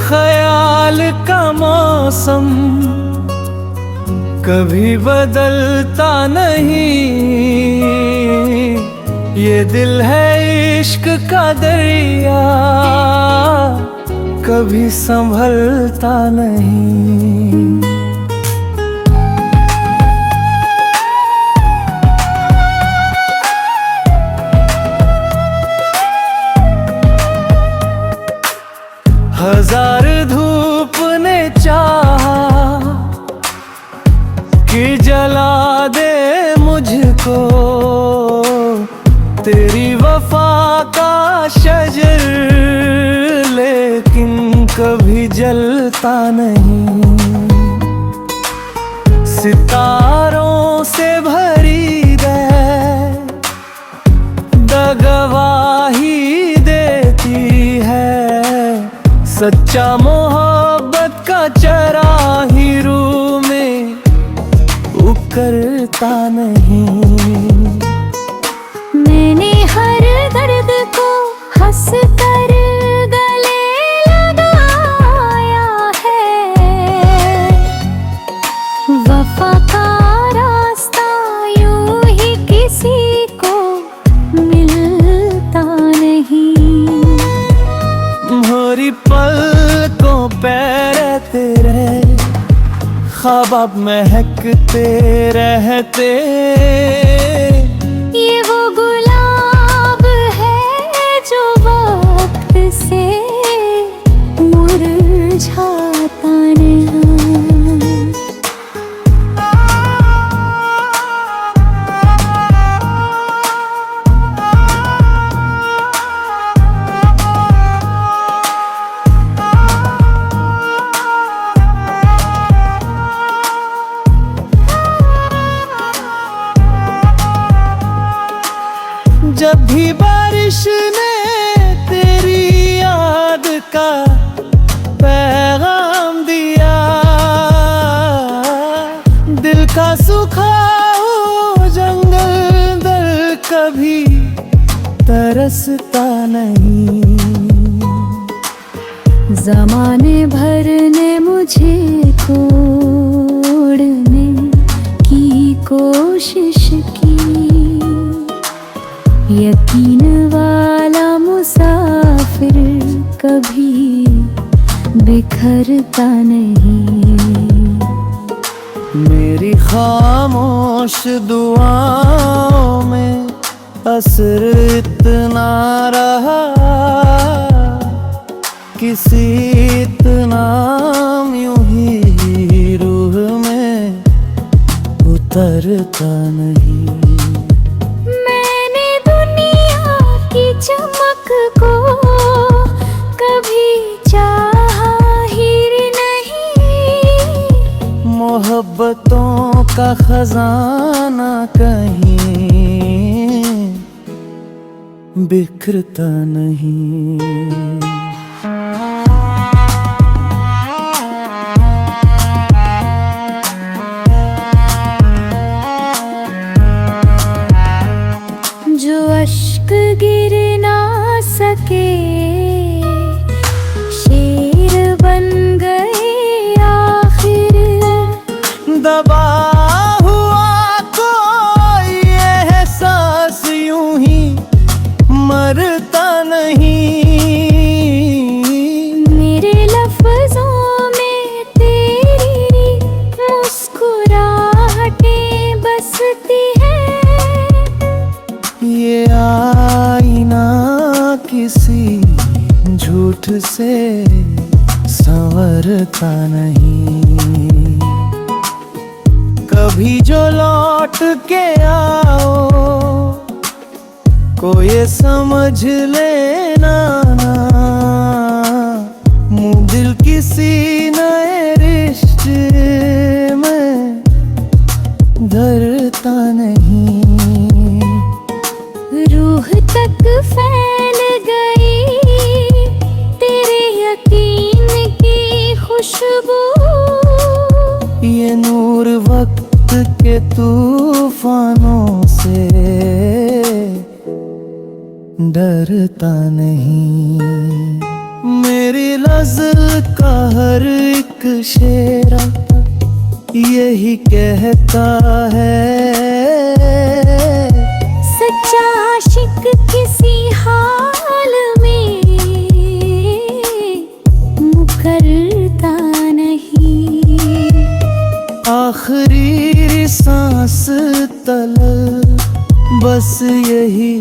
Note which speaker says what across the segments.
Speaker 1: ख्याल का मौसम कभी बदलता नहीं, ये दिल है इश्क का दरिया, कभी संभलता नहीं। हजार धूप ने चाहा कि जला दे मुझको, तेरी वफा का शजर लेकिन कभी जलता नहीं। सितारों से भरी गवाही देती है, सच्चा मोहब्बत का चराही रूह में उकरता नहीं।
Speaker 2: मैंने हर दर्द को हंस कर गले लगाया है, वफा का रास्ता यूं ही किसी को मिलता नहीं।
Speaker 1: मोरी पलकों पे तेरे ख्वाब अब महकते रहते,
Speaker 2: ये वो गुलाब है जो वक्त से मुरझाता नहीं।
Speaker 1: जब भी बारिश ने तेरी याद का पैगाम दिया, दिल का सूखा हो जंगल दर कभी तरसता नहीं।
Speaker 2: ज़माने भर ने मुझे तोड़ने की कोशिश की, यकीन वाला मुसाफिर कभी बिखरता नहीं।
Speaker 1: मेरी खामोश दुआओं में असर इतना रहा, किसी इतना यूं ही रूह में उतरता नहीं।
Speaker 2: चमक को कभी चाहा ही नहीं,
Speaker 1: मोहब्बतों का खजाना कहीं बिखरता नहीं।
Speaker 2: जो अश्क गिर ना सके शेर बन गए आखिर,
Speaker 1: दबा हुआ कोई एहसास यूं ही मरता नहीं।
Speaker 2: मेरे लफ्जों में तेरी मुस्कुराहटें बसती है,
Speaker 1: ये आईना किसी झूठ से संवरता नहीं। कभी जो लौट के आओ को ये समझ लेना ना, मुँह दिल किसी नए रिश्ते में धरता नहीं।
Speaker 2: रूह तक फैल गई तेरे यकीन की खुशबू,
Speaker 1: ये नूर वक्त के तूफानों से डरता नहीं। मेरी नज़्ल का हर एक शेरा यही कहता है,
Speaker 2: सच्चा आशिक किसी हाल में मुकरता नहीं।
Speaker 1: आखिरी सांस तलक बस यही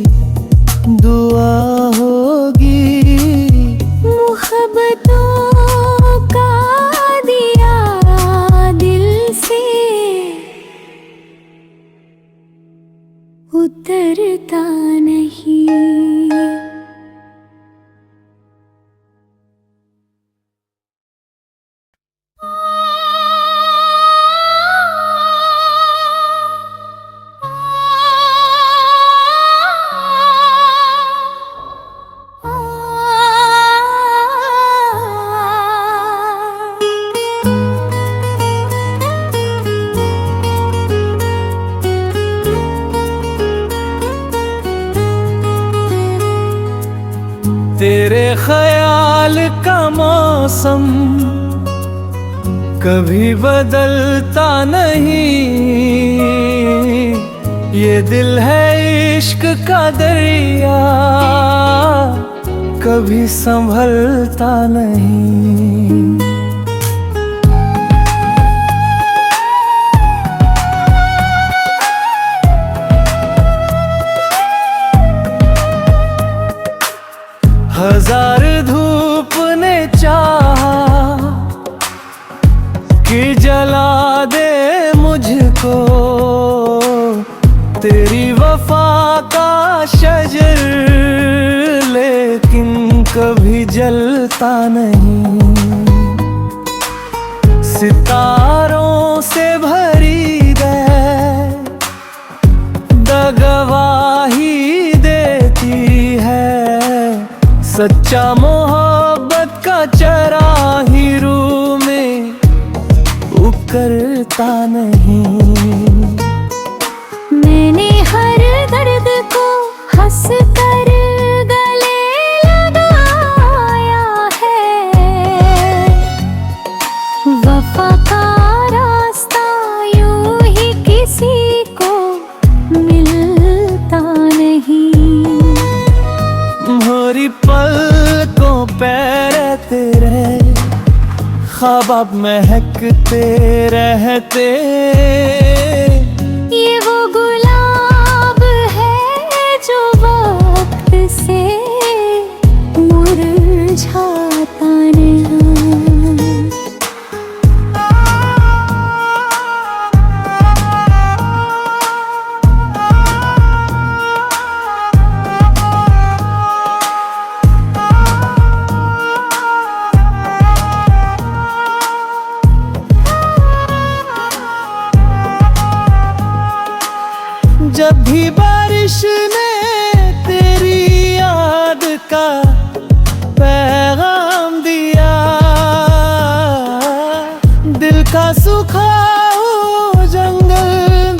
Speaker 1: दुआ होगी,
Speaker 2: मोहब्बतों का दिया दिल से उतरता नहीं।
Speaker 1: तेरे ख्याल का मौसम कभी बदलता नहीं, ये दिल है इश्क का दरिया कभी संभलता नहीं। हजार धूप ने चाहा कि जला दे मुझको, तेरी वफा का शजर लेकिन कभी जलता नहीं। सितारों से भरी गवाही देती है, सच्चा मोहब्बत का चराही रूह में उकरता नहीं।
Speaker 2: मैंने हर दर्द को हंस कर गले लगाया है, वफा का रास्ता यूं ही किसी को मिलता नहीं।
Speaker 1: मोरी पलकों पे रहते रहे ख्वाब अब महकते रहते,
Speaker 2: ये वो गुलाब है जो वक्त से मुरझाता नहीं।
Speaker 1: जब भी बारिश ने तेरी याद का पैगाम दिया, दिल का सूखा हो जंगल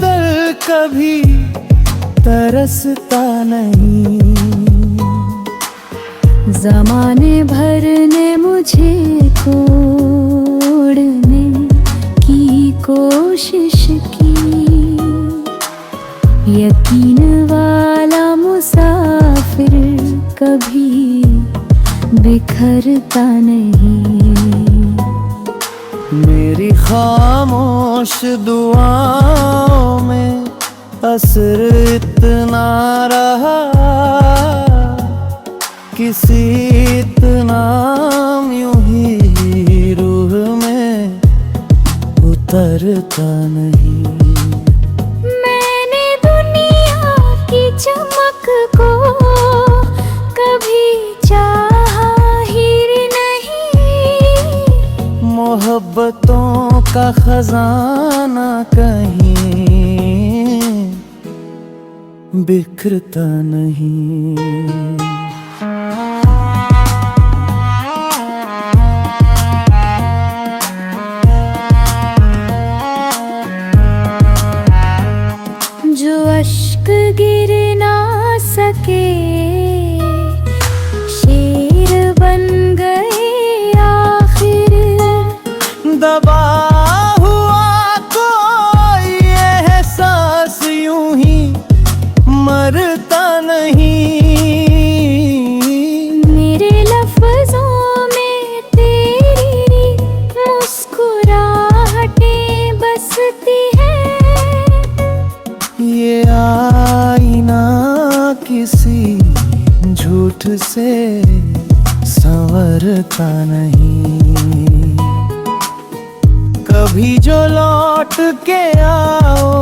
Speaker 1: दर कभी तरसता नहीं।
Speaker 2: ज़माने भर ने मुझे छोड़ने की कोशिश की, यकीन वाला मुसाफिर कभी बिखरता नहीं।
Speaker 1: मेरी खामोश दुआओं में असर इतना रहा, किसी इतना यूं ही रूह में उतरता नहीं।
Speaker 2: चमक को कभी चाहा ही नहीं,
Speaker 1: मोहब्बतों का खजाना कहीं बिखरता नहीं।
Speaker 2: जो अश्क गिर ना सके शेर बन गए हंसती है।
Speaker 1: ये आईना किसी झूठ से संवरता नहीं। कभी जो लौट के आओ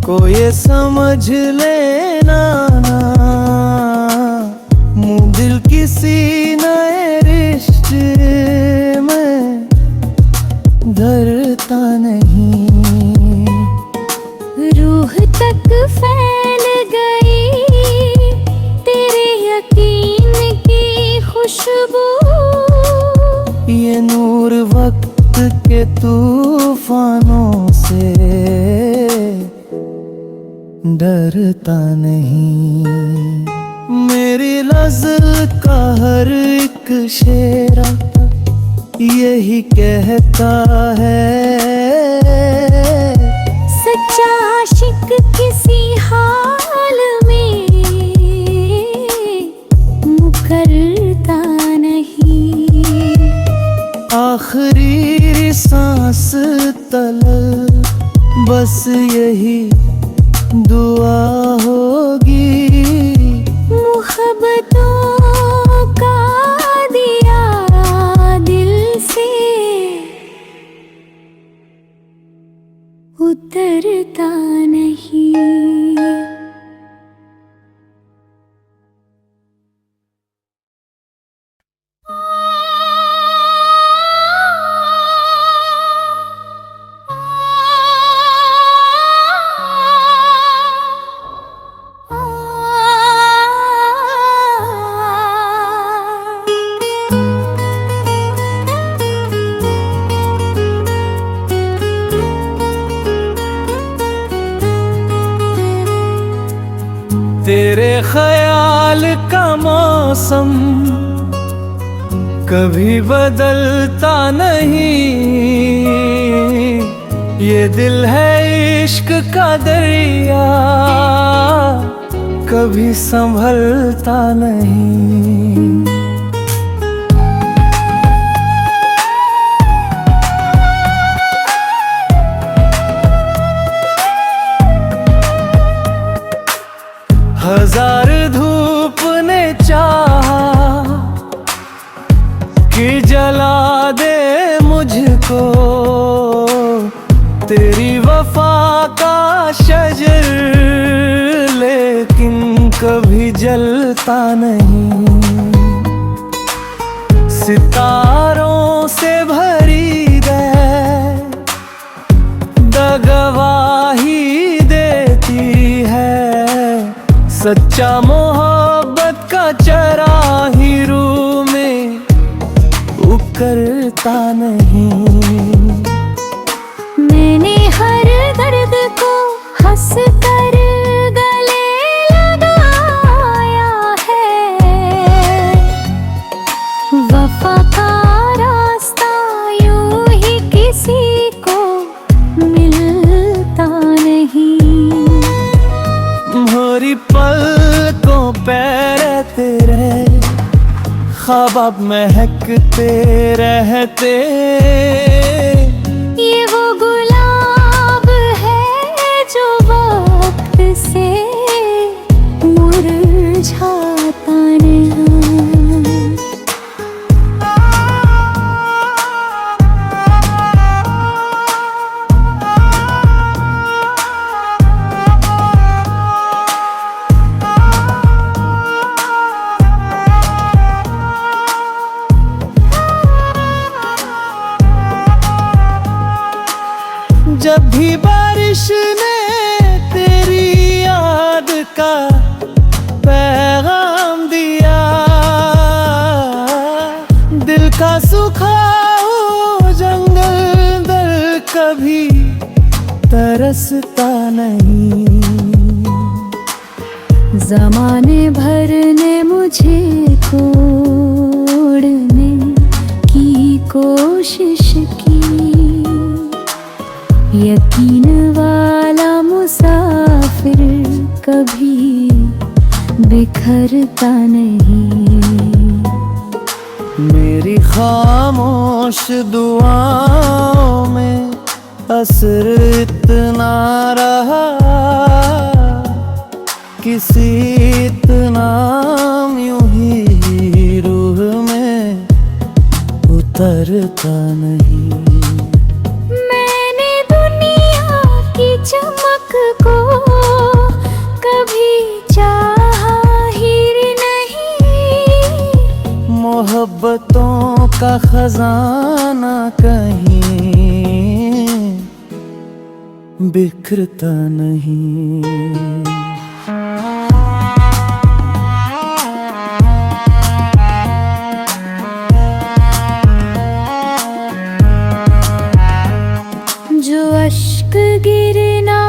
Speaker 1: को ये समझ लेना ना, मुँह दिल किसी नए रिश्ते में धरता नहीं।
Speaker 2: रूह तक फैल गई तेरे यकीन की खुशबू।
Speaker 1: ये नूर वक्त के तूफानों से डरता नहीं। मेरी नज़्ल का हर एक शेरा यही कहता है,
Speaker 2: सच्चा आशिक किसी हाल में मुकरता नहीं।
Speaker 1: आखिरी सांस तलक बस यही दुआ होगी।
Speaker 2: मोहब्बतों का दिया दिल से उतरता नहीं।
Speaker 1: तेरे ख्याल का मौसम कभी बदलता नहीं। ये दिल है इश्क का दरिया कभी संभलता नहीं। हजार धूप ने चाहा कि जला दे मुझको, तेरी वफा का शजर लेकिन कभी जलता नहीं। सितारों से भरी गवाही देती है, सच्चा मोहब्बत का चराही रूह में उकरता नहीं।
Speaker 2: मैंने हर दर्द को हंस कर गले लगाया है। वफा का रास्ता यूं ही किसी को मिलता नहीं।
Speaker 1: मोरी पलकों पे रहते रहे ख्वाब अब महकते रहते।
Speaker 2: ये वो गुलाब है जो वक्त से मुरझाता नहीं।
Speaker 1: जब भी बारिश ने तेरी याद का पैगाम दिया, दिल का सूखा हो जंगल दर कभी तरसता नहीं।
Speaker 2: ज़माने भर ने मुझे तोड़ने की कोशिश की, यकीन वाला मुसाफिर कभी बिखरता नहीं।
Speaker 1: मेरी खामोश दुआओं में असर इतना रहा, किसी इतना यूं ही रूह में उतरता नहीं।
Speaker 2: मैंने दुनिया की चमक को कभी चाहा ही नहीं।
Speaker 1: मोहब्बतों का खजाना कहीं बिखरता नहीं।
Speaker 2: जो अश्क गिर ना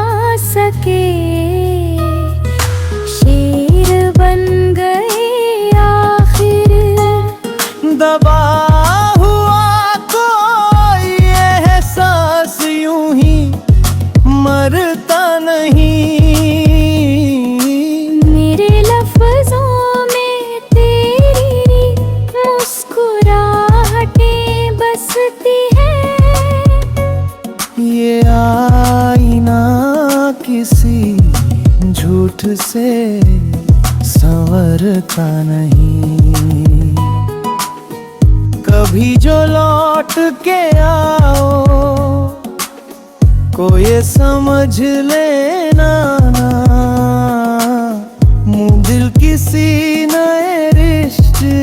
Speaker 2: सके शेर बन गए आखिर।
Speaker 1: दबा हुआ कोई एहसास यूं ही मरता नहीं।
Speaker 2: मेरे लफ्जों में तेरी मुस्कुराहटें बसती है।
Speaker 1: ये आईना किसी झूठ से संवरता नहीं। कभी जो लौट के आओ को ये समझ लेना ना, मुँह दिल किसी नए रिश्ते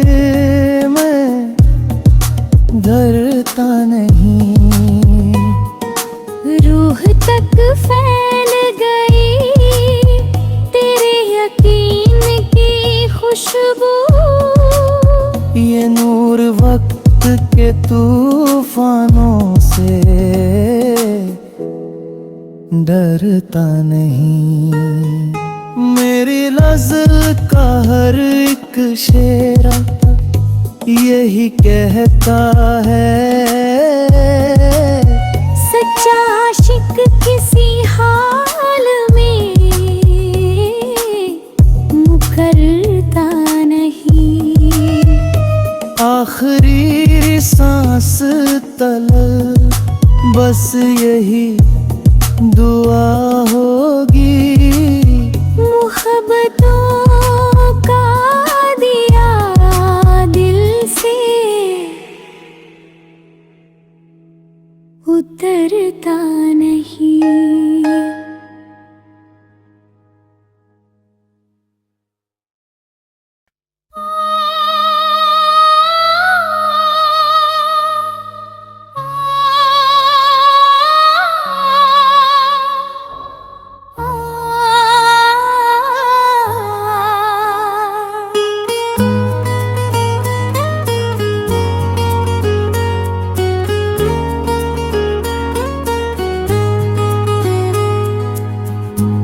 Speaker 1: में धरता नहीं।
Speaker 2: रूह तक फैल गई तेरे यकीन की खुशबू।
Speaker 1: ये नूर वक्त के तूफानों से डरता नहीं। मेरी नज़्ल का हर एक शेरा यही कहता है,
Speaker 2: सच्चा आशिक किसी हाल में मुकरता नहीं।
Speaker 1: आखिरी सांस तलक बस यही दुआ होगी।
Speaker 2: मोहब्बतों का दिया दिल से उतरता नहीं।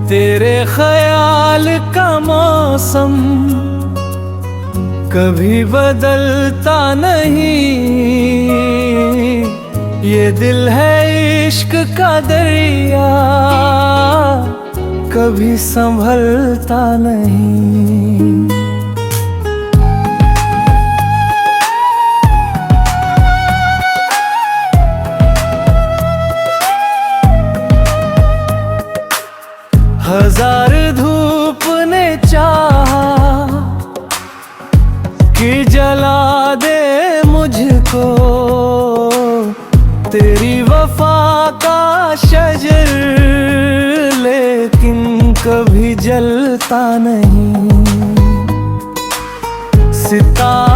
Speaker 1: तेरे ख्याल का मौसम कभी बदलता नहीं। ये दिल है इश्क का दरिया कभी संभलता नहीं। हजार धूप ने चाहा कि जला दे मुझको, तेरी वफा का शजर लेकिन कभी जलता नहीं। सितारे